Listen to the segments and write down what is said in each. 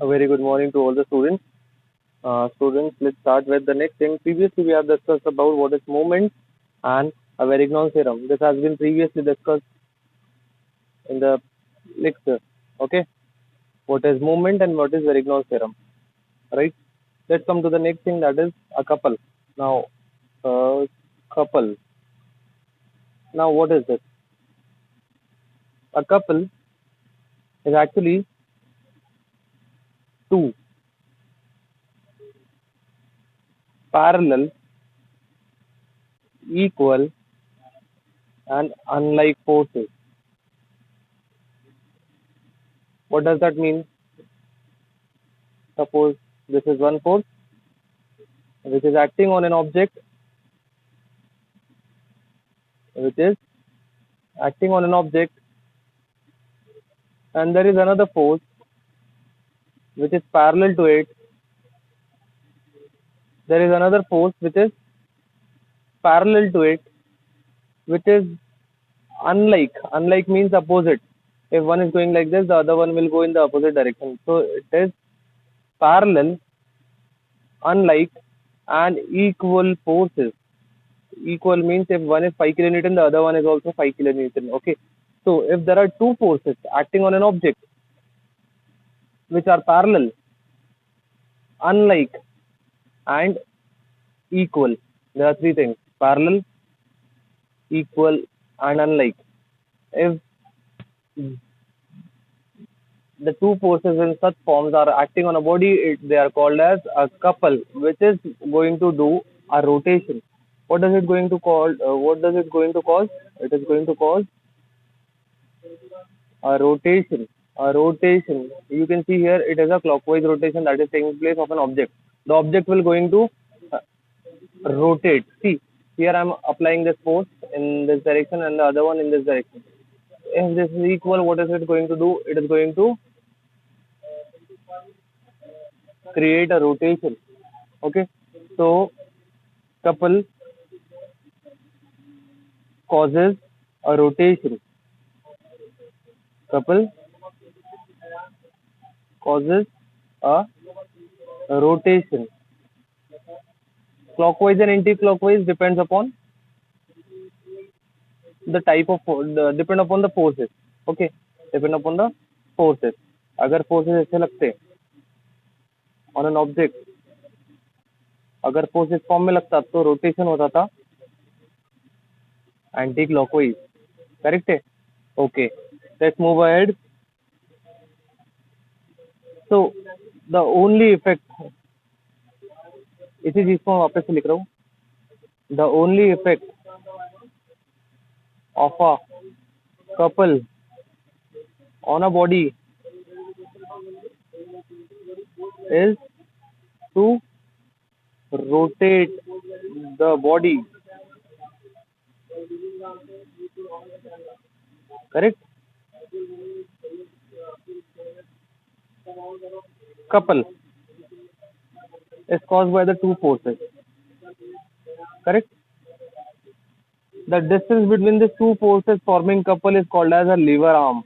A very good morning to all the students. Students, let's start with the next thing. Previously, we have discussed about what is movement and a Varignon theorem. This has been previously discussed in the lecture. Okay, what is movement and what is Varignon theorem? Right. Let's come to the next thing, that is a couple. Now, couple. Now, what is this? A couple is actually two parallel, equal, and unlike forces. What does that mean? Suppose this is one force which is acting on an object, which is acting on an object, and there is another force which is parallel to it. There is another force which is parallel to it, which is unlike. Unlike means opposite. If one is going like this, the other one will go in the opposite direction. So it is parallel, unlike, and equal forces. Equal means if one is 5 kilonewton, the other one is also 5 kilonewton. Okay. So if there are two forces acting on an object which are parallel, unlike, and equal, there are three things: parallel, equal, and unlike. If the two forces in such forms are acting on a body, they are called as a couple, which is going to do a rotation. What does it going to call? What does it going to cause? It is going to cause a rotation. A rotation. You can see here it is a clockwise rotation that is taking place of an object. The object will going to uh, rotate. See, here I am applying this force in this direction and the other one in this direction. If this is equal, what is it going to do? It is going to create a rotation. Okay, so couple causes a rotation. Couple causes a rotation. Clockwise and anti-clockwise depends upon the type of depend upon the forces. Okay, depend upon the forces. अगर forces ऐसे लगते on an object, अगर force इस form में लगता तो rotation होता था एंटी क्लॉकवाइज. करेक्ट है. Okay, let's move ahead. So the only effect, इसी चीज को मैं वापस से लिख रहा हूँ. The only effect of a couple on a body is to rotate the body. Correct? Couple is caused by the two forces. Correct? The distance between the two forces forming couple is called as a lever arm.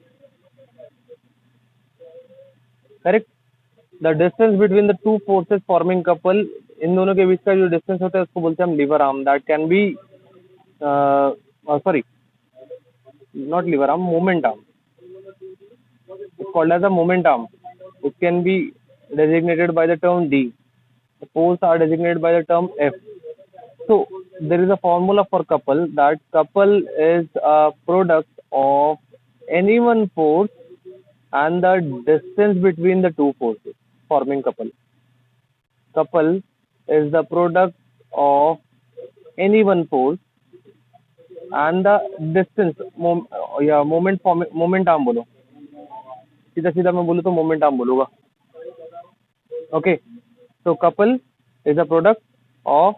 Correct? The distance between the two forces forming couple, इन दोनों के बीच का जो distance होता है उसको बोलते हैं हम lever arm. That can be sorry, not lever arm, moment arm. It's called as a moment arm. It can be designated by the term D. The poles are designated by the term F. So there is a formula for couple, that couple is a product of any one force and the distance between the two forces forming couple. Couple is the product of any one force and the distance. Moment arm बोलो, सीधा सीधा मैं बोलूँ तो moment arm बोलूँगा. Okay, so couple is a product of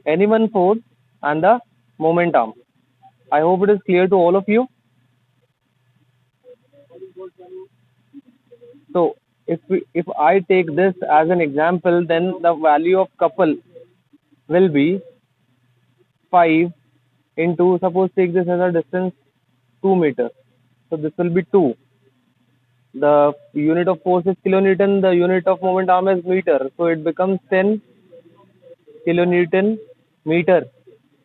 any one force and the moment arm. I hope it is clear to all of you. So if I take this as an example, then the value of couple will be 5 into, suppose take this as a distance 2 meters. So this will be 2. The unit of force is kilonewton, the unit of moment arm is meter, so it becomes 10 kilonewton meter.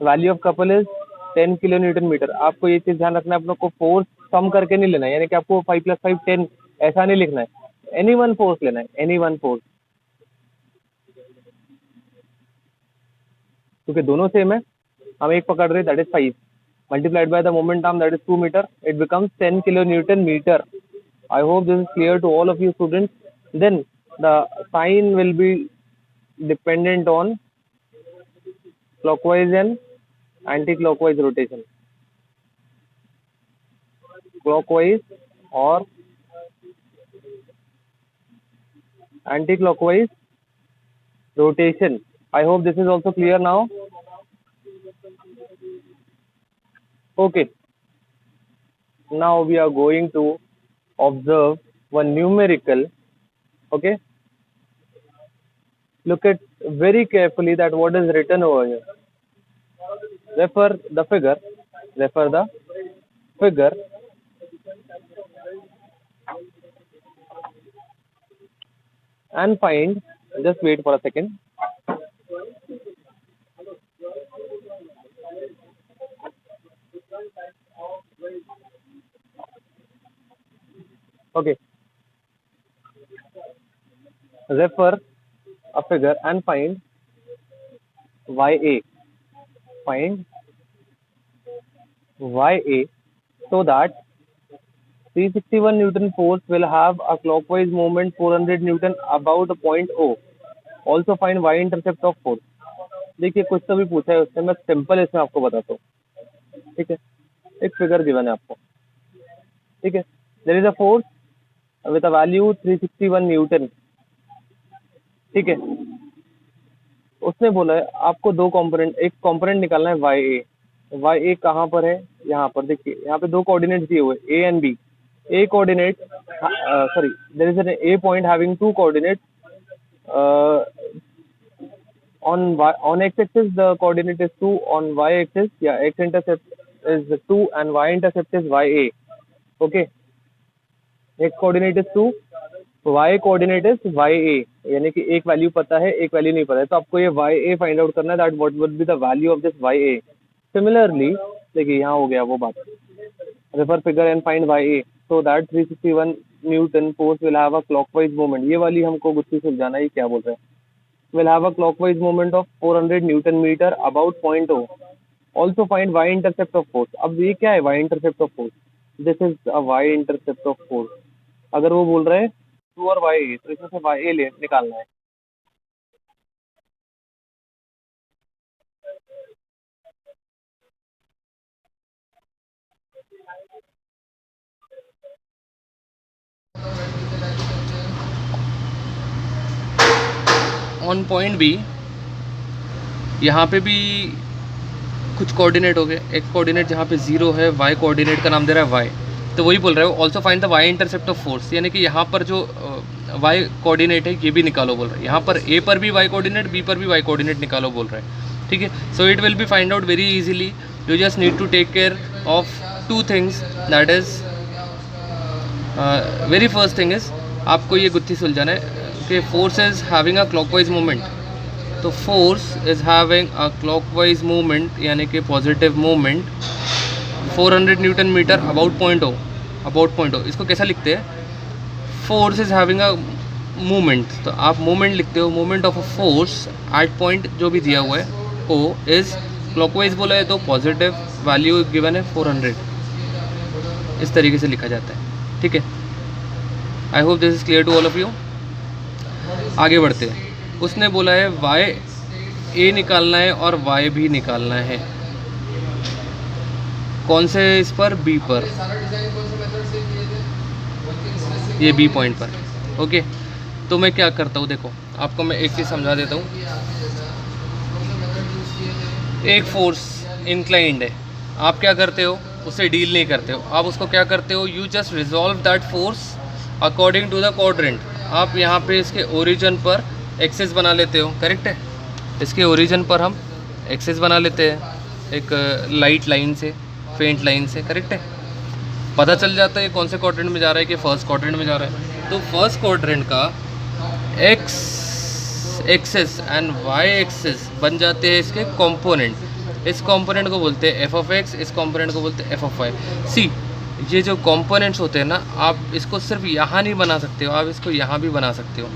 Value of couple is 10 kilonewton meter. आपको ये चीज ध्यान रखना है, अपनों को force सम करके नहीं लेना है, यानी कि आपको 5 + 5 10 ऐसा नहीं लिखना है, एनी वन फोर्स लेना है, एनी वन फोर्स, क्योंकि दोनों सेम है, हम एक पकड़ रहे, that is 5 multiplied by the moment arm, that is 2 meter, it becomes 10 kilonewton meter. I hope this is clear to all of you students. Then the sign will be dependent on clockwise and anti-clockwise rotation. Clockwise or anti-clockwise rotation. I hope this is also clear now. Okay. Now we are going to observe one numerical. Okay. Look at very carefully that what is written over here. Refer the figure. Refer the figure. And find. Just wait for a second. Okay. Refer a figure and find YA. Find YA so that 361 Newton force will have a clockwise moment 400 Newton about a point O. Also find Y intercept of force. देखिए कुछ तो भी पूछा है उससे, मैं simple इसमें आपको बताता हूँ. ठीक है, एक फिगर गिवन है आपको. ठीक है, there is a force with a value 361 newton. ठीक है, उसने बोला है आपको दो कंपोनेंट, एक कंपोनेंट निकालना है वाई ए. वाई ए कहाँ पर है? यहाँ पर देखिए, यहाँ पे दो कोऑर्डिनेट्स दिए हुए A and B. A coordinate, sorry, there is an a point having two coordinates. On x axis the coordinate is 2, on y axis x intercept is 2 and y intercept is ya. Okay, x coordinate is 2, y coordinate is ya, यानी कि एक value पता है एक value नहीं पता है, तो आपको ये ya फाइंड आउट करना है, that what would be the value of this ya. Similarly देखिए यहाँ हो गया वो बात, refer figure and find ya so that 361 Newton force will have a clockwise moment. ये वाली हमको गुत्थी सुलझाना है, ये क्या बोल रहे हैं. Will have a clockwise moment of 400 Newton meter about point O. Also find y intercept of force. अब ये क्या है y intercept of force? This is a y intercept of force. अगर वो बोल रहे हैं 2 और y, तो इसमें से y ले निकालना है. ऑन पॉइंट बी यहाँ पे भी कुछ कोऑर्डिनेट हो गए. एक कोऑर्डिनेट जहाँ पे 0 है, y कोऑर्डिनेट का नाम दे रहा है y, तो वही बोल रहा है also find the y intercept of force, यानी कि यहाँ पर जो y कोऑर्डिनेट है ये भी निकालो बोल रहा है. यहाँ पर a पर भी y कोऑर्डिनेट, b पर भी y कोऑर्डिनेट निकालो बोल रहा है. ठीक है, so it will be find out very easily. You just need to take care of two things, that is very first thing is आपको ये गुत्थी सुलझाना है कि force is having a clockwise movement. तो force is having a clockwise movement यानी कि positive movement 400 newton metre about point O. About point O इसको कैसा लिखते हैं? Force is having a movement, तो आप मूवमेंट लिखते हो, movement of a force at point जो भी दिया हुआ है ओ इज क्लॉकवाइज बोला है तो पॉजिटिव, वैल्यू गिवन है 400. इस तरीके से लिखा जाता है. ठीक है, I hope this is clear to all of you. आगे बढ़ते हैं. उसने बोला है वाई ए निकालना है और वाई भी निकालना है. कौन से इस पर? बी पर, ये बी पॉइंट पर. ओके, तो मैं क्या करता हूँ, देखो आपको मैं एक चीज़ समझा देता हूँ. एक फोर्स इंक्लाइंड है, आप क्या करते हो, उससे डील नहीं करते हो. आप उसको क्या करते हो, you just resolve that force according to the quadrant. आप यहाँ पे इसके ओरिजिन पर एक्सेस बना लेते हो, करेक्ट है. इसके ओरिजिन पर हम एक्सेस बना लेते हैं एक लाइट लाइन से, फेंट लाइन से, करेक्ट है. पता चल जाता है कौन से क्वाड्रेंट में जा रहा है कि फर्स्ट क्वाड्रेंट में जा रहा है। तो फर्स्ट क्वाड्रेंट का X axis and Y axis बन जाते हैं इसके कंपोनेंट। इस कंपोनेंट को बोलते हैं एफ ऑफ एक्स, इस कंपोनेंट को बोलते हैं एफ ऑफ वाई। सी, ये जो कंपोनेंट्स होते हैं ना, आप इसको सिर्फ यहाँ नहीं बना सकते हो, आप इसको यहाँ भी बना सकते हो,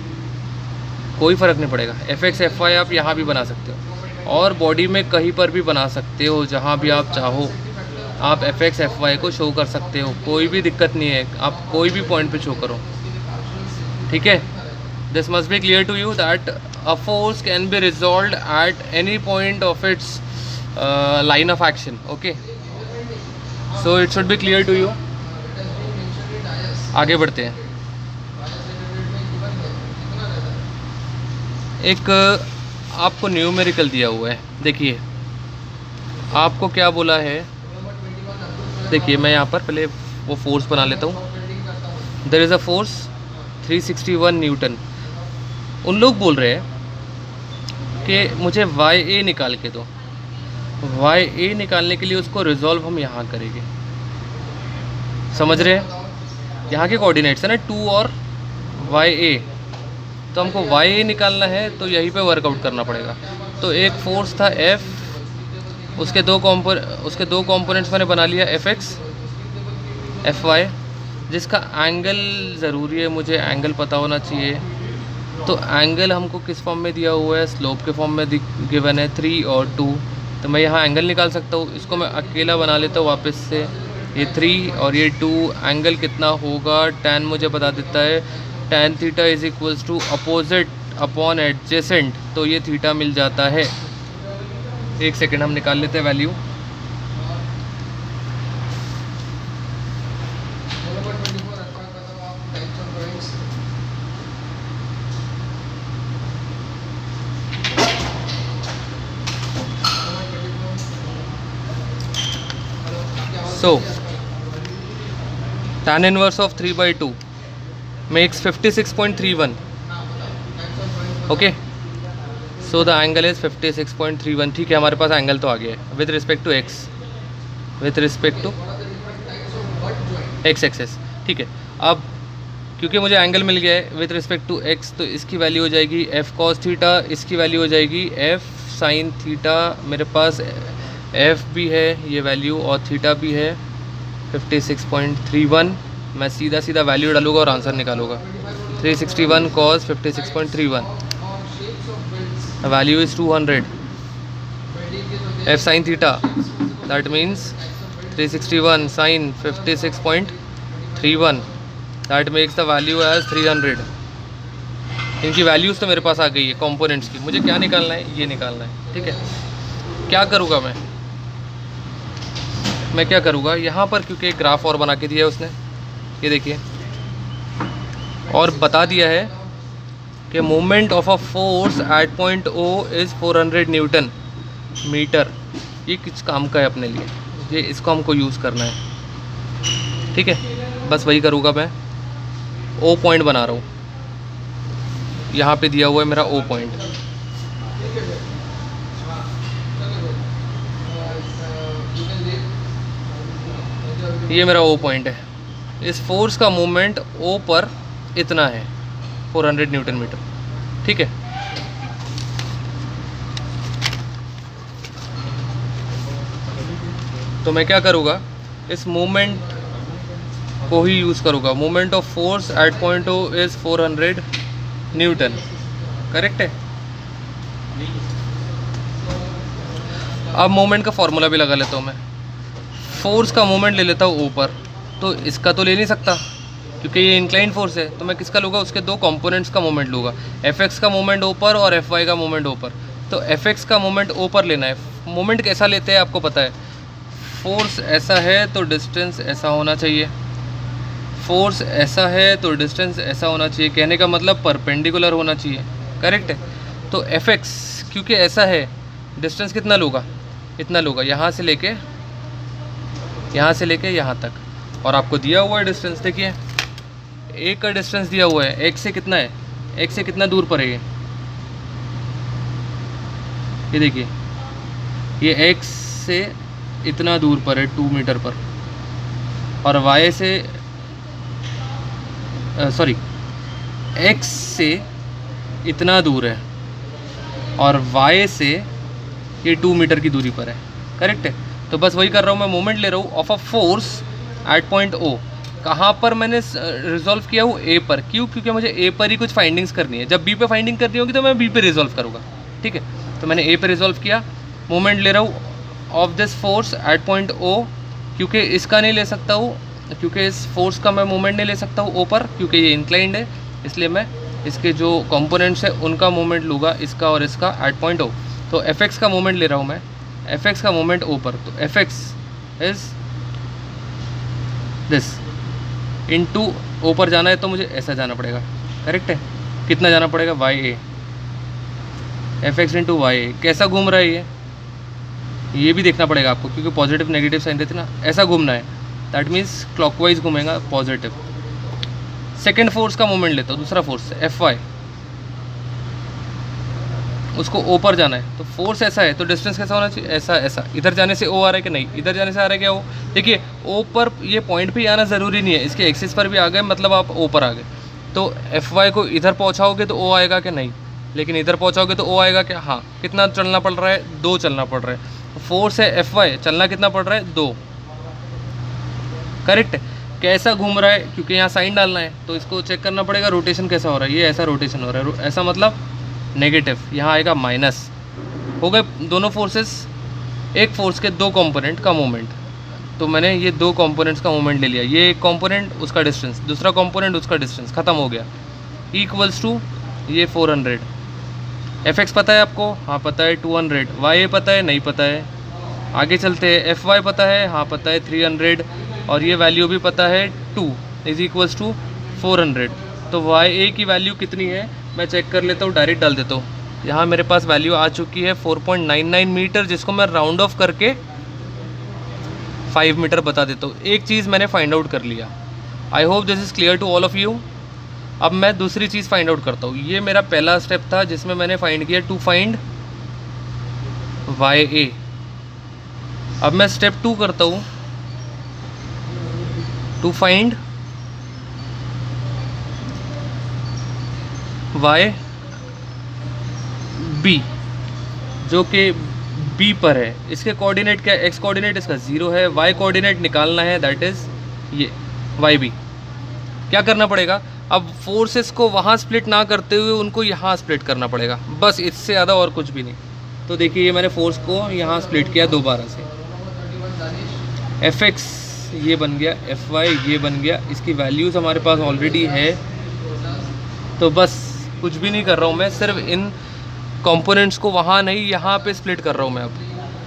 कोई फ़र्क नहीं पड़ेगा। एफ एक्स एफ वाई आप यहाँ भी बना सकते हो और बॉडी में कहीं पर भी बना सकते हो, जहाँ भी आप चाहो आप एफ एक्स एफ वाई को शो कर सकते हो, कोई भी दिक्कत नहीं है, आप कोई भी पॉइंट पे शो करो, ठीक है। This must be clear to you that a force can be resolve at any point of its line of action. Okay, so it should be clear to you. आगे बढ़ते हैं। एक आपको न्यूमेरिकल दिया हुआ है, देखिए आपको क्या बोला है। देखिए मैं यहाँ पर पहले वो फोर्स बना लेता हूँ। There is a force 361 newton. उन लोग बोल रहे हैं कि मुझे वाई ए निकाल के दो। वाई ए निकालने के लिए उसको रिजॉल्व हम यहाँ करेंगे, समझ रहे हैं? यहाँ के कोऑर्डिनेट्स है ना 2 और वाई ए, तो हमको वाई ए निकालना है, तो यहीं पे वर्कआउट करना पड़ेगा। तो एक फोर्स था एफ, उसके दो कंपोनेंट्स मैंने बना लिया, एफ एक्स एफ वाई, जिसका एंगल ज़रूरी है, मुझे एंगल पता होना चाहिए। तो एंगल हमको किस फॉर्म में दिया हुआ है, स्लोप के फॉर्म में गिवन है 3 और 2। तो मैं यहाँ एंगल निकाल सकता हूँ, इसको मैं अकेला बना लेता हूँ वापस से। ये 3 और ये 2, एंगल कितना होगा, tan मुझे बता देता है, tan theta is equals to opposite upon adjacent, तो ये थीटा मिल जाता है। एक सेकेंड हम निकाल लेते हैं value. So tan inverse of 3/2 makes 56.31. Okay, so the angle is 56.31. ठीक है, हमारे पास एंगल तो आ गया है with respect to X, with respect to X axis. ठीक है, अब क्योंकि मुझे एंगल मिल गया है विद रिस्पेक्ट टू एक्स, तो इसकी वैल्यू हो जाएगी एफ कॉस थीटा, इसकी वैल्यू हो जाएगी एफ साइन थीटा। मेरे पास एफ भी है ये वैल्यू और थीटा भी है 56.31। मैं सीधा वैल्यू डालूंगा और आंसर निकालूंगा। 361 cos 56.31, value is 200। F sine theta that means 361 sine 56.31, that makes the value as 300। इनकी वैल्यूज़ तो मेरे पास आ गई है कंपोनेंट्स की, मुझे क्या निकालना है, ये निकालना है। ठीक है, क्या करूँगा मैं क्या करूँगा यहाँ पर, क्योंकि एक ग्राफ और बना के दिया है उसने, ये देखिए, और बता दिया है कि movement of a force at point O is 400 newton meter. ये किस काम का है अपने लिए, ये इसको हमको यूज़ करना है। ठीक है, बस वही करूँगा मैं। ओ पॉइंट बना रहा हूँ, यहाँ पे दिया हुआ है मेरा ओ पॉइंट। ये मेरा ओ पॉइंट है। इस फोर्स का मूवमेंट ओ पर इतना है 400 न्यूटन मीटर। ठीक है, तो मैं क्या करूँगा, इस मूवमेंट को ही यूज़ करूँगा। Movement of force at point O is 400 newton, correct है। अब मूवमेंट का फॉर्मूला भी लगा लेता हूँ मैं। फोर्स का मूवमेंट ले लेता हूँ ऊपर, तो इसका तो ले नहीं सकता क्योंकि ये इंक्लाइन फोर्स है, तो मैं किसका लूँगा, उसके दो कंपोनेंट्स का मूवमेंट लूँगा। एफ एक्स का मूवमेंट ऊपर और एफ वाई का मूवमेंट ऊपर। तो एफ एक्स का मूवमेंट ऊपर लेना है। मूवमेंट कैसा लेते हैं आपको पता है, फोर्स ऐसा है तो डिस्टेंस ऐसा होना चाहिए, फोर्स ऐसा है तो डिस्टेंस ऐसा होना चाहिए, कहने का मतलब परपेंडिकुलर होना चाहिए, करेक्ट है। तो एफ एक्स क्योंकि ऐसा है, डिस्टेंस कितना लूँगा, इतना लूँगा, यहाँ से लेके यहाँ तक। और आपको दिया हुआ है डिस्टेंस, देखिए एक का डिस्टेंस दिया हुआ है, एक से कितना है, एक से कितना दूर पर है ये देखिए, ये x से इतना दूर पर है 2 मीटर पर, और y से सॉरी x से इतना दूर है और y से ये 2 मीटर की दूरी पर है, करेक्ट है। तो बस वही कर रहा हूँ मैं, मोमेंट ले रहा हूँ of a force at point O। कहाँ पर मैंने रिजॉल्व किया हूँ? A पर। क्यों? क्योंकि मुझे A पर ही कुछ फाइंडिंग्स करनी है। जब B पे फाइंडिंग करनी होगी तो मैं B पे रिजॉल्व करूँगा, ठीक है। तो मैंने A पे रिजॉल्व किया, मोमेंट ले रहा हूँ of this force at point O। क्योंकि इसका नहीं ले सकता हूँ, क्योंकि इस फोर्स का मैं मोमेंट नहीं ले सकता हूँ O पर, क्योंकि ये इंक्लाइंड है, इसलिए मैं इसके जो कंपोनेंट्स है उनका मोमेंट लूँगा, इसका और इसका, एट पॉइंट O। तो Fx का मोमेंट ले रहा हूँ मैं, Fx का मोमेंट O पर। तो Fx is this, into O पर जाना है तो मुझे ऐसा जाना पड़ेगा, करेक्ट है। कितना जाना पड़ेगा? YA, Fx into YA। कैसा घूम रहा है ये भी देखना पड़ेगा आपको, क्योंकि पॉजिटिव नेगेटिव साइन रहते ना, ऐसा घूमना है, दैट मीन्स क्लॉकवाइज घूमेगा, पॉजिटिव। सेकेंड फोर्स का मोमेंट लेता हूँ, दूसरा फोर्स Fy, उसको O पर जाना है। तो फोर्स ऐसा है तो डिस्टेंस कैसा होना चाहिए? ऐसा ऐसा। इधर जाने से O आ रहा है कि नहीं? इधर जाने से आ रहा है क्या O? देखिए O पर ये पॉइंट पे आना ज़रूरी नहीं है, इसके एक्सिस पर भी आ गए मतलब आप O पर आ गए। तो Fy को इधर पहुँचाओगे तो O आएगा कि नहीं? लेकिन इधर पहुँचाओगे तो O आएगा क्या? हाँ। कितना चलना पड़ रहा है? 2 चलना पड़ रहा है। फोर्स है Fy, चलना कितना पड़ रहा है? 2, करेक्ट। कैसा घूम रहा है? क्योंकि यहाँ साइन डालना है तो इसको चेक करना पड़ेगा रोटेशन कैसा हो रहा है। ये ऐसा रोटेशन हो रहा है, ऐसा मतलब नेगेटिव, यहाँ आएगा माइनस। हो गए दोनों फोर्सेस, एक फोर्स के 2 कंपोनेंट का मोमेंट। तो मैंने ये 2 कंपोनेंट्स का मोमेंट ले लिया, ये एक कंपोनेंट उसका डिस्टेंस, दूसरा कंपोनेंट उसका डिस्टेंस, ख़त्म हो गया। इक्वल्स टू ये 400। Fx पता है आपको? हाँ पता है 200। Ya पता है? नहीं पता है। आगे चलते हैं। Fy पता है? हाँ पता है 300। और ये वैल्यू भी पता है 2 इज इक्वल्स टू 400। तो Ya की वैल्यू कितनी है मैं चेक कर लेता हूँ, डायरेक्ट डाल देता हूँ। यहाँ मेरे पास वैल्यू आ चुकी है 4.99 मीटर, जिसको मैं राउंड ऑफ करके 5 मीटर बता देता हूँ। एक चीज़ मैंने फाइंड आउट कर लिया। I hope this is clear to all of you. अब मैं दूसरी चीज़ फाइंड आउट करता हूँ। ये मेरा पहला स्टेप था जिसमें मैंने फाइंड किया टू फाइंड Ya। अब मैं स्टेप 2 करता हूँ, टू फाइंड YB, जो कि B पर है। इसके कोऑर्डिनेट क्या है? एक्स कोऑर्डिनेट इसका 0 है, Y कोऑर्डिनेट निकालना है, दैट इज़ ये YB। क्या करना पड़ेगा? अब फोर्सेस को वहाँ स्प्लिट ना करते हुए उनको यहाँ स्प्लिट करना पड़ेगा, बस इससे ज़्यादा और कुछ भी नहीं। तो देखिए ये मैंने फोर्स को यहाँ स्प्लिट किया दोबारा से। Fx ये बन गया, Fy ये बन गया, इसकी वैल्यूज़ हमारे पास ऑलरेडी है। तो बस कुछ भी नहीं कर रहा हूँ मैं, सिर्फ इन कंपोनेंट्स को वहाँ नहीं यहाँ पे स्प्लिट कर रहा हूँ मैं अब,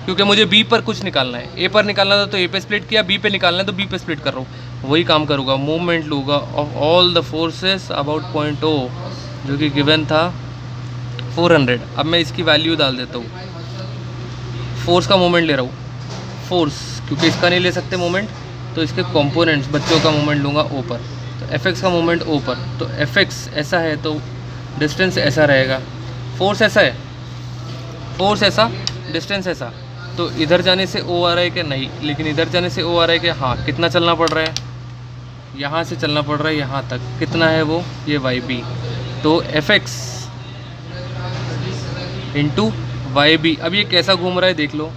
क्योंकि मुझे B पर कुछ निकालना है। A पर निकालना था तो A पे स्प्लिट किया, B पे निकालना है तो B पे स्प्लिट कर रहा हूँ। वही काम करूँगा, मूवमेंट लूँगा of all the forces about point O, जो कि गिवन था 400। अब मैं इसकी वैल्यू डाल देता हूँ। फोर्स का मोमेंट ले रहा हूँ, फोर्स, क्योंकि इसका नहीं ले सकते मोमेंट, तो इसके कंपोनेंट्स बच्चों का मोमेंट लूँगा O पर। तो Fx का मोमेंट O पर, तो Fx ऐसा है तो डिस्टेंस ऐसा रहेगा। फोर्स ऐसा है, फोर्स ऐसा, डिस्टेंस ऐसा। तो इधर जाने से O आ रहा है कि नहीं? लेकिन इधर जाने से O आ रहा है कि हाँ। कितना चलना पड़ रहा है? यहाँ से चलना पड़ रहा है यहाँ तक। कितना है वो? ये YB। तो Fx इंटू YB। अब ये कैसा घूम रहा है देख लो,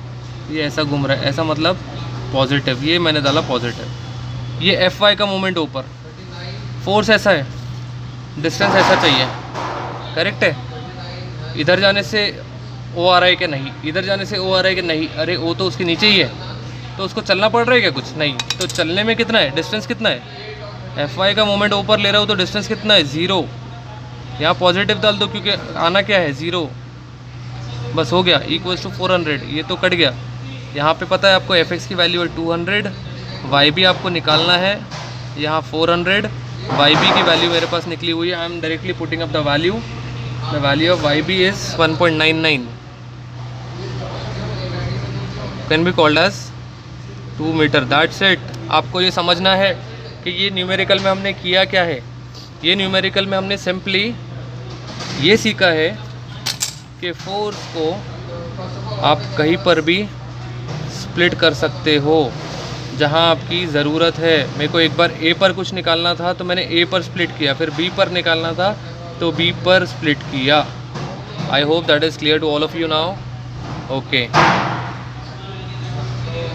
ये ऐसा घूम रहा है, ऐसा मतलब पॉजिटिव, ये मैंने डाला पॉजिटिव। ये Fy का मोमेंट ऊपर, फोर्स ऐसा है, डिस्टेंस ऐसा चाहिए, करेक्ट है। इधर जाने से O आ रहा है कि नहीं? इधर जाने से O आ रहा है कि नहीं? अरे O तो उसके नीचे ही है, तो उसको चलना पड़ रहा है क्या? कुछ नहीं। तो चलने में कितना है? डिस्टेंस कितना है? Fy का मोमेंट ऊपर ले रहा हूँ तो डिस्टेंस कितना है? 0। यहाँ पॉजिटिव डाल दो क्योंकि आना क्या है? 0। बस हो गया, इक्वल्स टू 400। ये तो कट गया। यहाँ पे पता है आपको Fx की वैल्यू है 200, YB आपको निकालना है यहाँ 400। YB की वैल्यू मेरे पास निकली हुई है, I am directly putting up the value of YB is 1.99, can be called as 2 meter, that's it. आपको ये समझना है कि ये न्यूमेरिकल में हमने किया क्या है। ये न्यूमेरिकल में हमने सिंपली ये सीखा है कि फोर्स को आप कहीं पर भी स्प्लिट कर सकते हो, जहाँ आपकी ज़रूरत है। मेरे को एक बार ए पर कुछ निकालना था तो मैंने ए पर स्प्लिट किया, फिर बी पर निकालना था तो बी पर स्प्लिट किया। I hope that is clear to all of you now. Okay.